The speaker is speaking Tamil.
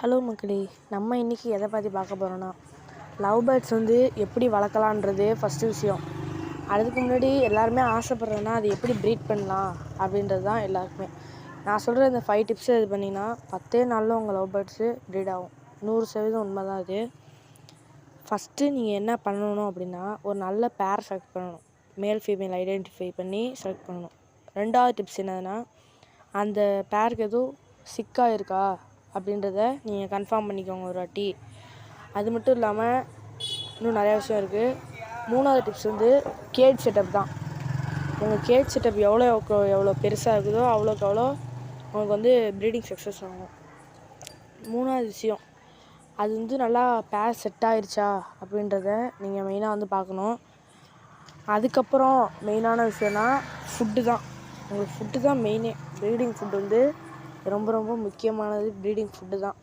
ஹலோ மக்களே, நம்ம இன்றைக்கி எதை பற்றி பார்க்க போகிறோன்னா லவ் பேர்ட்ஸ் எப்படி வளர்க்கலான்றது ஃபஸ்ட்டு விஷயம். அதுக்கு முன்னாடி எல்லாருமே ஆசைப்பட்றேன்னா அது எப்படி ப்ரீட் பண்ணலாம் அப்படின்றது தான் எல்லாருக்குமே. நான் சொல்கிற இந்த 5 டிப்ஸை இது பண்ணிங்கன்னா 10 நாளில் உங்கள் லவ் பேர்ட்ஸு ப்ரீட் ஆகும். 100% உண்மை தான் இது. ஃபஸ்ட்டு நீங்கள் என்ன பண்ணணும் அப்படின்னா ஒரு நல்ல பேர் செலக்ட் பண்ணணும். மேல் ஃபீமேல் ஐடென்டிஃபை பண்ணி செலக்ட் பண்ணணும். 2வது டிப்ஸ் என்னதுன்னா அந்த பேருக்கு எதுவும் சிக்காக இருக்கா அப்படின்றத நீங்கள் கன்ஃபார்ம் பண்ணிக்கோங்க ஒரு வாட்டி. அது மட்டும் இல்லாமல் இன்னும் நிறையா விஷயம் இருக்குது. 3வது டிப்ஸ் கேஜ் செட்டப் தான். உங்கள் கேஜ் செட்டப் எவ்வளோ பெருசாக இருக்குதோ அவ்வளோக்கு அவ்வளோ உங்களுக்கு ப்ரீடிங் சக்ஸஸ் ஆகும். 3வது விஷயம் அது நல்லா பேர் செட் ஆகிருச்சா அப்படின்றத நீங்கள் மெயினாக பார்க்கணும். அதுக்கப்புறம் மெயினான விஷயம்னா ஃபுட்டு தான். உங்களுக்கு ஃபுட்டு தான் மெயினே. ப்ரீடிங் ஃபுட்டு ரொம்ப ரொம்ப முக்கியமானது. ப்ரீடிங் ஃபுட்டு தான்.